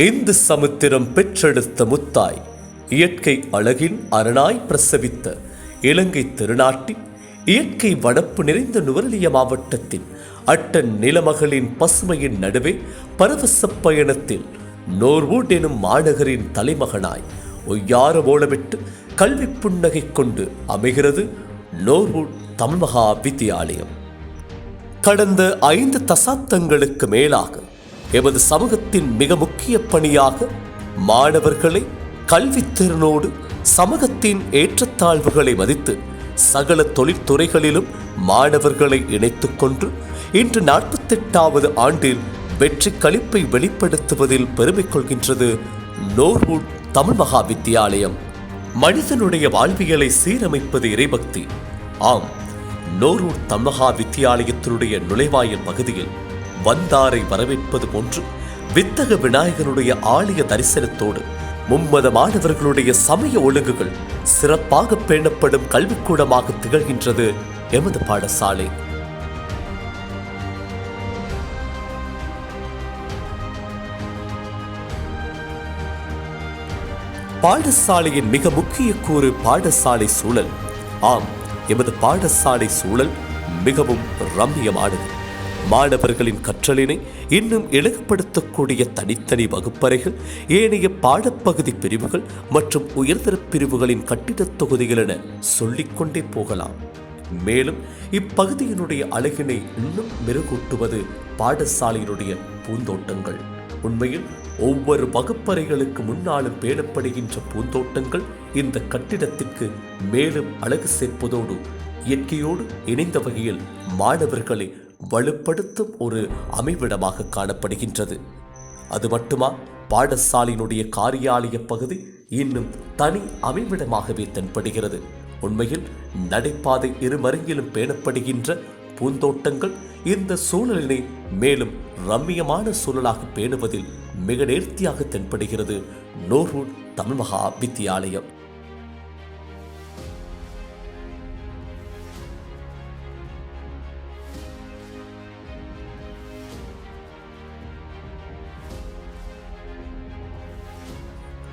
இந்து சமுத்திரம் பெற்றெடுத்த முத்தாய், இயற்கை அழகின் அரணாய் பிரசவித்த இலங்கை திருநாட்டின் இயற்கை வனப்பு நிறைந்த நுவரெலியா மாவட்டத்தின் அட்டன் நிலமகளின் பசுமையின் நடுவே பரவச பயணத்தில் நோர்வூட் எனும் மாநகரின் தலைமகனாய் ஒய்யார ஓலமிட்டு கல்வி புன்னகை கொண்டு அமைகிறது நோர்வூட் தமிழ் மகா வித்தியாலயம். கடந்த 5 தசாப்தங்களுக்கு மேலாக எமது சமூகத்தின் மிக முக்கிய பணியாக மாணவர்களை கல்வித்திறனோடு சமூகத்தின் ஏற்றத்தாழ்வுகளை மதித்து சகல தொழிற்துறைகளிலும் மாணவர்களை இணைத்துக் கொண்டு இன்று 48வது ஆண்டில் வெற்றி களிப்பை வெளிப்படுத்துவதில் பெருமை கொள்கின்றது நோர்வூட் தமிழ் மகா வித்தியாலயம். மனிதனுடைய வாழ்வியலை சீரமைப்பது இறைபக்தி. ஆம், நோர்வூட் தமிழ் மகா வித்தியாலயத்தினுடைய நுழைவாயில் பகுதியில் வந்தாரை வரவேற்பது போன்று வித்தக விநாயகனுடைய ஆலய தரிசனத்தோடு மும்மத மாணவர்களுடைய சமய ஒழுங்குகள் சிறப்பாக பேணப்படும் கல்விக்கூடமாக திகழ்கின்றது எமது பாடசாலை. பாடசாலையின் மிக முக்கிய கூறு பாடசாலை சூழல். ஆம், எமது பாடசாலை சூழல் மிகவும் ரம்மியமானது. மாணவர்களின் கற்றலினை இன்னும் இலகுப்படுத்தக்கூடிய தனித்தனி வகுப்பறைகள், ஏனைய பாடப்பகுதி பிரிவுகள் மற்றும் உயர்தர பிரிவுகளின் கட்டிடத் தொகுதிகள் என சொல்லிக்கொண்டே போகலாம். மேலும் இப்பகுதியினுடைய அழகினை இன்னும் மெருகூட்டுவது பாடசாலையினுடைய பூந்தோட்டங்கள். உண்மையில் ஒவ்வொரு வகுப்பறைகளுக்கு முன்னாலும் பேணப்படுகின்ற பூந்தோட்டங்கள் இந்த கட்டிடத்திற்கு மேலும் அழகு சேர்ப்பதோடு இயற்கையோடு இணைந்த வகையில் மாணவர்களை வலுப்படுத்தும் ஒரு அமைவிடமாக காணப்படுகின்றது. அது மட்டுமா, பாடசாலையினுடைய காரியாலய பகுதி இன்னும் தனி அமைவிடமாகவே தென்படுகிறது. உண்மையில் நடைபாதை இருமருங்கிலும் பேணப்படுகின்ற பூந்தோட்டங்கள் இந்த சூழலினை மேலும் ரம்மியமான சூழலாக பேணுவதில் மிக நேர்த்தியாக தென்படுகிறது நோர்வூட் தமிழ் மகா வித்தியாலயம்.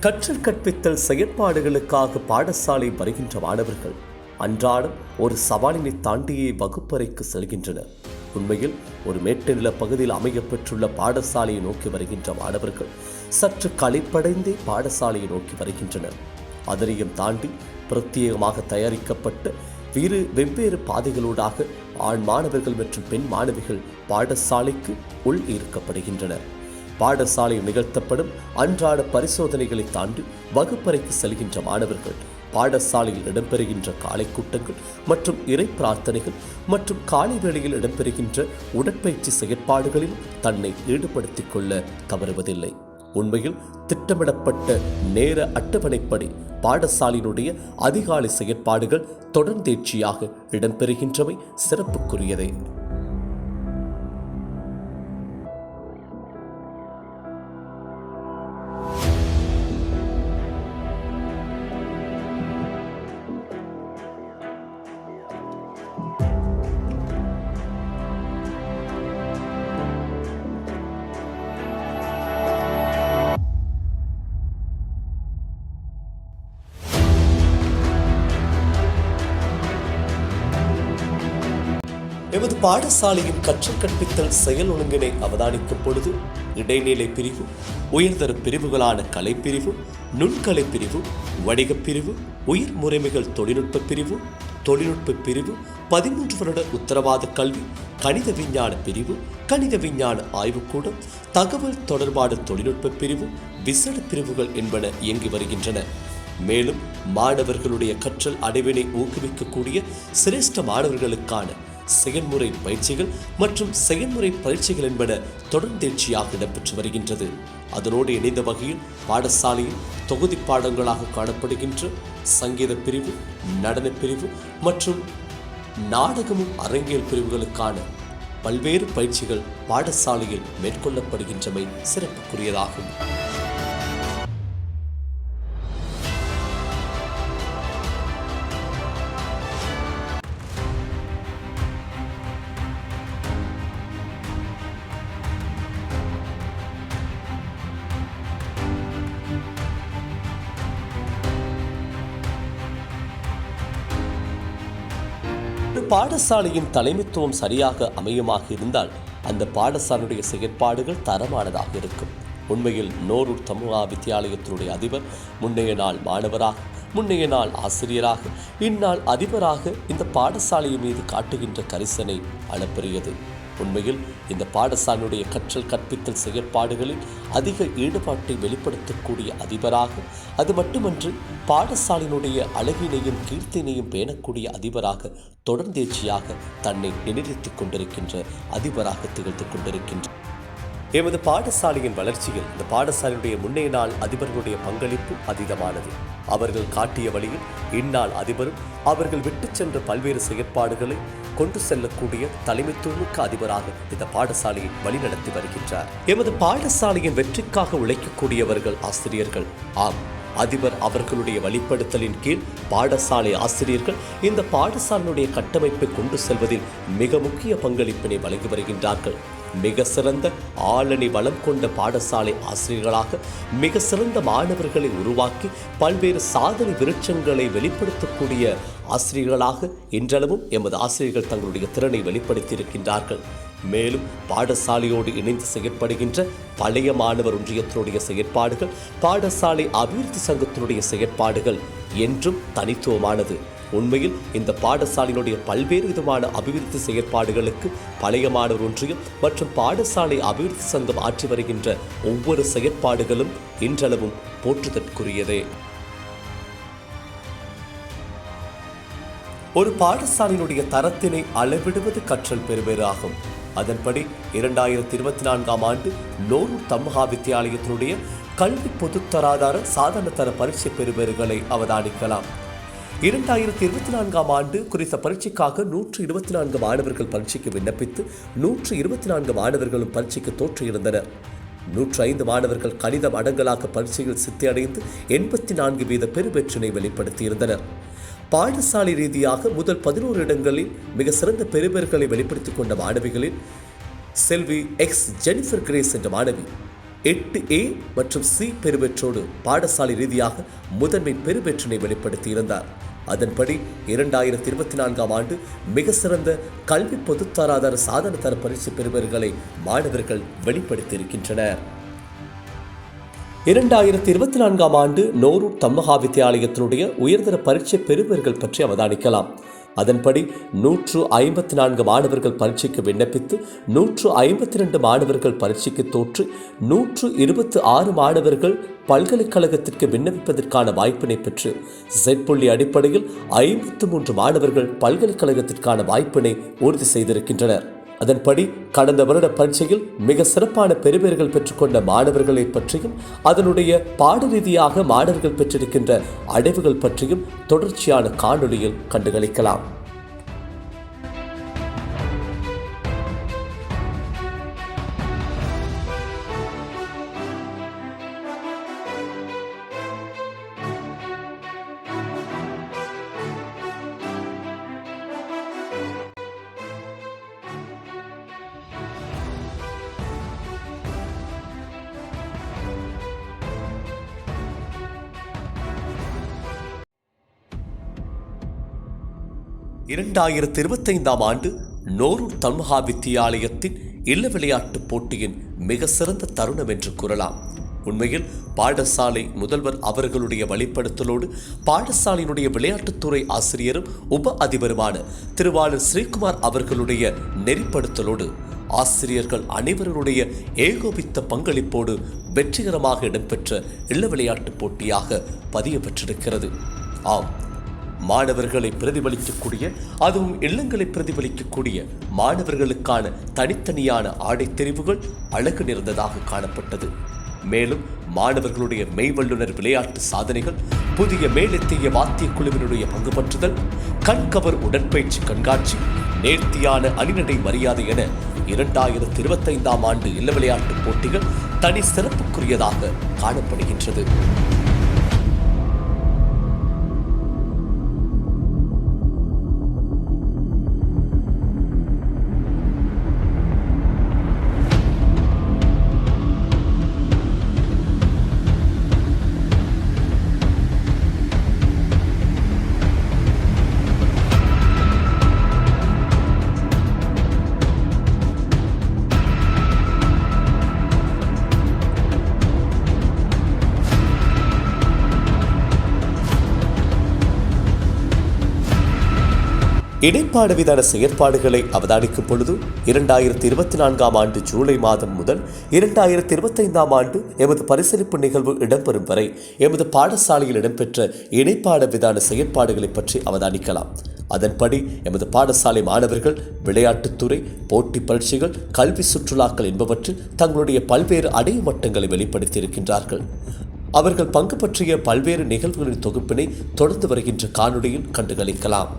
கற்றல் கற்பித்தல் செயற்பாடுகளுக்காக பாடசாலை வருகின்ற மாணவர்கள் அன்றாடம் ஒரு சவாலினை தாண்டியே வகுப்பறைக்கு செல்கின்றனர். உண்மையில் ஒரு மேட்டுநில பகுதியில் அமையப்பெற்றுள்ள பாடசாலையை நோக்கி வருகின்ற மாணவர்கள் சற்று களைப்படைந்தே பாடசாலையை நோக்கி வருகின்றனர். அதனையும் தாண்டி பிரத்யேகமாக தயாரிக்கப்பட்ட வெவ்வேறு பாதைகளூடாக ஆண் மாணவர்கள் மற்றும் பெண் மாணவிகள் பாடசாலைக்கு உள் ஈர்க்கப்படுகின்றனர். பாடசாலையில் நிகழ்த்தப்படும் அன்றாட பரிசோதனைகளை தாண்டி வகுப்பறைக்கு செல்கின்ற மாணவர்கள் பாடசாலையில் இடம்பெறுகின்ற காலை கூட்டங்கள் மற்றும் இறை பிரார்த்தனைகள் மற்றும் காலை வேளையில் இடம்பெறுகின்ற உடற்பயிற்சி செயற்பாடுகளில் தன்னை ஈடுபடுத்திக் கொள்ள தவறுவதில்லை. உண்மையில் திட்டமிடப்பட்ட நேர அட்டவணைப்படி பாடசாலையினுடைய அதிகாலை செயற்பாடுகள் தொடர்ந்தேர்ச்சியாக இடம்பெறுகின்றமை சிறப்புக்குரியதே. எமது பாடசாலையின் கற்றல் கற்பித்தல் செயல் ஒழுங்கினை அவதானிக்கும் பொழுது இடைநிலை பிரிவு, உயர்தர பிரிவுகளான கலைப்பிரிவு, நுண்கலை பிரிவு, வணிகப் பிரிவு, உயிர் முறைமைகள் தொழில்நுட்ப பிரிவு, தொழில்நுட்ப பிரிவு, 13 வருட உத்தரவாத கல்வி, கணித விஞ்ஞான பிரிவு, கணித விஞ்ஞான ஆய்வுக்கூடம், தகவல் தொடர்பாடு தொழில்நுட்ப பிரிவு, விசேட பிரிவுகள் என்பன இயங்கி வருகின்றன. மேலும் மாணவர்களுடைய கற்றல் அடைவினை ஊக்குவிக்கக்கூடிய சிரேஷ்ட மாணவர்களுக்கான செயல்முறை பயிற்சிகள் மற்றும் செயல்முறை பயிற்சிகள் என்பன தொடர்ந்தேர்ச்சியாக இடம்பெற்று வருகின்றது. அதனோடு இணைந்த வகையில் பாடசாலையில் தொகுதி பாடங்களாக காணப்படுகின்ற சங்கீத பிரிவு, நடன பிரிவு மற்றும் நாடகமும் அரங்கியல் பிரிவுகளுக்கான பல்வேறு பயிற்சிகள் பாடசாலையில் மேற்கொள்ளப்படுகின்றமை சிறப்புக்குரியதாகும். ஒரு பாடசாலையின் தலைமைத்துவம் சரியாக அமையுமாக இருந்தால் அந்த பாடசாலையுடைய செயற்பாடுகள் தரமானதாக இருக்கும். உண்மையில் நோரூர் தமுகா வித்தியாலயத்தினுடைய அதிபர் முன்னைய நாள் மாணவராக, முன்னைய நாள் ஆசிரியராக, இந்நாள் அதிபராக இந்த பாடசாலை மீது காட்டுகின்ற கரிசனை அளப்பரியது. உண்மையில் இந்த பாடசாலையுடைய கற்றல் கற்பித்தல் செயற்பாடுகளில் அதிக ஈடுபாட்டை வெளிப்படுத்தக்கூடிய அதிபராக, அது மட்டுமன்று பாடசாலையினுடைய அழகினையும் கீர்த்தினையும் பேணக்கூடிய அதிபராக தொடர்ந்தேர்ச்சியாக தன்னை நிலைநிறுத்திக் கொண்டிருக்கின்ற அதிபராக திகழ்ந்து கொண்டிருக்கின்ற எமது பாடசாலையின் வளர்ச்சியில் இந்த பாடசாலையுடைய முன்னைய நாள் அதிபர்களுடைய பங்களிப்பு அதீதமானது. அவர்கள் காட்டிய வழியில் இந்நாள் அதிபரும் அவர்கள் விட்டுச் சென்ற பல்வேறு செயற்பாடுகளை கொண்டு செல்லக்கூடிய தலைமைத்துவமிக்க அதிபராக இந்த பாடசாலையை வழிநடத்தி வருகின்றார். எமது பாடசாலையின் வெற்றிக்காக உழைக்கக்கூடியவர்கள் ஆசிரியர்கள். ஆம், அதிபர் அவர்களுடைய வழிப்படுத்தலின் கீழ் பாடசாலை ஆசிரியர்கள் இந்த பாடசாலையுடைய கட்டமைப்பை கொண்டு செல்வதில் மிக முக்கிய பங்களிப்பினை வழங்கி வருகின்றார்கள். மிக சிறந்த ஆளணி வளம் கொண்ட பாடசாலை ஆசிரியர்களாக மிக சிறந்த மாணவர்களை உருவாக்கி பல்வேறு சாதனை விருட்சங்களை வெளிப்படுத்தக்கூடிய ஆசிரியர்களாக இன்றளவும் எமது ஆசிரியர்கள் தங்களுடைய திறனை வெளிப்படுத்தியிருக்கின்றார்கள். மேலும் பாடசாலையோடு இணைந்து செயற்படுகின்ற பழைய மாணவர் ஒன்றியத்தினுடைய செயற்பாடுகள், பாடசாலை அபிவிருத்தி சங்கத்தினுடைய செயற்பாடுகள் என்றும் தனித்துவமானது. உண்மையில் இந்த பாடசாலையினுடைய பல்வேறு விதமான அபிவிருத்தி செயற்பாடுகளுக்கு பழைய மாணவர் ஒன்றியம் மற்றும் பாடசாலை அபிவிருத்தி சங்கம் ஆற்றி வருகின்ற ஒவ்வொரு செயற்பாடுகளும் இன்றளவும் போற்றுதற்குரியதே. ஒரு பாடசாலையினுடைய தரத்தினை அளவிடுவது கற்றல் பெறுவது ஆகும். அதன்படி 2024 ஆண்டு நோரூர் தமுகா வித்தியாலயத்தினுடைய கல்வி பொதுத்தராதார சாதாரண தர பரீட்சை பெறுபவர்களை அவதானிக்கலாம். 2024 ஆண்டு குறித்த பரீட்சைக்காக 124 மாணவர்கள் பரீட்சைக்கு விண்ணப்பித்து 124 மாணவர்களும் பரீட்சைக்கு தோற்றியிருந்தனர். 105 மாணவர்கள் கணிதம் அடங்கலாக பரீட்சையில் சித்தியடைந்து 84% பெறுபேற்றினை வெளிப்படுத்தியிருந்தனர். பாடசாலை ரீதியாக முதல் 11 இடங்களில் மிக சிறந்த பெறுபேறுகளை வெளிப்படுத்திக் கொண்ட மாணவிகளில் செல்வி எக்ஸ் ஜெனிஃபர் கிரேஸ் என்ற மாணவி 8A மற்றும் C பெறுபேற்றோடு பாடசாலை ரீதியாக முதன்மை பெறுபேற்றினை வெளிப்படுத்தியிருந்தார். அதன்படி 2024 ஆண்டு மிக சிறந்த கல்வி பொதுத்தராதார சாதன தர பரீட்சை பெறுபவர்களை மாணவர்கள் வெளிப்படுத்தியிருக்கின்றனர். 2024 ஆண்டு நோரூர் தமுகா வித்தியாலயத்தினுடைய உயர்தர பரீட்சை பெறுபவர்கள் பற்றி அவதானிக்கலாம். அதன்படி 154 மாணவர்கள் பரீட்சைக்கு விண்ணப்பித்து 152 மாணவர்கள் பரீட்சைக்கு தோற்று 126 மாணவர்கள் பல்கலைக்கழகத்திற்கு விண்ணப்பிப்பதற்கான வாய்ப்பினை பெற்று Z புள்ளி அடிப்படையில் 53 மாணவர்கள் பல்கலைக்கழகத்திற்கான வாய்ப்பினை உறுதி செய்திருக்கின்றனர். அதன்படி கடந்த வருட பரீட்சையில் மிக சிறப்பான பெறுபேறுகள் பெற்றுக்கொண்ட மாணவர்களை பற்றியும் அதனுடைய பாட ரீதியாக மாணவர்கள் பெற்றிருக்கின்ற அடைவுகள் பற்றியும் தொடர்ச்சியான காணொளியில் கண்டுகளிக்கலாம். இரண்டாயிரத்தி 2025 ஆண்டு நோரூர் தமுகா வித்தியாலயத்தின் இல்ல விளையாட்டு போட்டியின் மிக சிறந்த தருணம் என்று கூறலாம். உண்மையில் பாடசாலை முதல்வர் அவர்களுடைய வழிப்படுத்தலோடு பாடசாலையினுடைய விளையாட்டுத்துறை ஆசிரியரும் உப அதிபருமான திருவாளர் ஸ்ரீகுமார் அவர்களுடைய நெறிப்படுத்தலோடு ஆசிரியர்கள் அனைவருடைய ஏகோபித்த பங்களிப்போடு வெற்றிகரமாக இடம்பெற்ற இல்ல விளையாட்டு போட்டியாக பதிய பெற்றிருக்கிறது. ஆம், மாணவர்களை பிரதிபலிக்கக்கூடிய, அதுவும் இல்லங்களை பிரதிபலிக்கக்கூடிய மாணவர்களுக்கான தனித்தனியான ஆடை தெரிவுகள் அழகு நிறைந்ததாக காணப்பட்டது. மேலும் மாணவர்களுடைய மெய்வல்லுனர் விளையாட்டு சாதனைகள், புதிய மேலெத்திய வாத்திய குழுவினுடைய பங்கு பற்றுதல், கண்கவர் உடற்பயிற்சி கண்காட்சி, நேர்த்தியான அணிநடை மரியாதை என 2025 ஆண்டு இல்ல விளையாட்டு போட்டிகள் தனி சிறப்புக்குரியதாக காணப்படுகின்றது. இணைப்பாடு விதான செயற்பாடுகளை அவதானிக்கும் பொழுது 2024 ஆண்டு ஜூலை மாதம் முதல் 2025 ஆண்டு எமது பரிசீலிப்பு நிகழ்வு இடம்பெறும் வரை எமது பாடசாலையில் இடம்பெற்ற இணைப்பாட விதான செயற்பாடுகளை பற்றி அவதானிக்கலாம். அதன்படி எமது பாடசாலை மாணவர்கள் விளையாட்டுத்துறை, போட்டி பரீட்சைகள், கல்வி சுற்றுலாக்கள் என்பவற்றில் தங்களுடைய பல்வேறு அடைய மட்டங்களை வெளிப்படுத்தியிருக்கின்றார்கள். அவர்கள் பங்கு பற்றிய பல்வேறு நிகழ்வுகளின் தொகுப்பினை தொடர்ந்து வருகின்ற காணொளியில் கண்டுகளிக்கலாம்.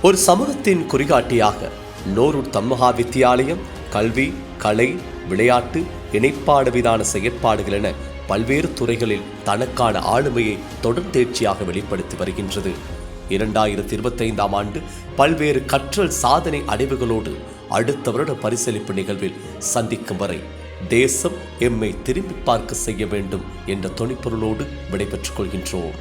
ஒரு சமூகத்தின் குறிகாட்டியாக நோரூர் தம்மகா வித்தியாலயம் கல்வி, கலை, விளையாட்டு, இணைப்பாடு விதான செயற்பாடுகள் என பல்வேறு துறைகளில் தனக்கான ஆளுமையை தொடர்ந்தேர்ச்சியாக வெளிப்படுத்தி வருகின்றது. 2025ஆம் ஆண்டு பல்வேறு கற்றல் சாதனை அடைவுகளோடு அடுத்த வருட பரிசளிப்பு நிகழ்வில் சந்திக்கும் வரை தேசம் எம்மை திரும்பி பார்க்க செய்ய வேண்டும் என்ற துணிப்பொருளோடு விடைபெற்றுக் கொள்கின்றோம்.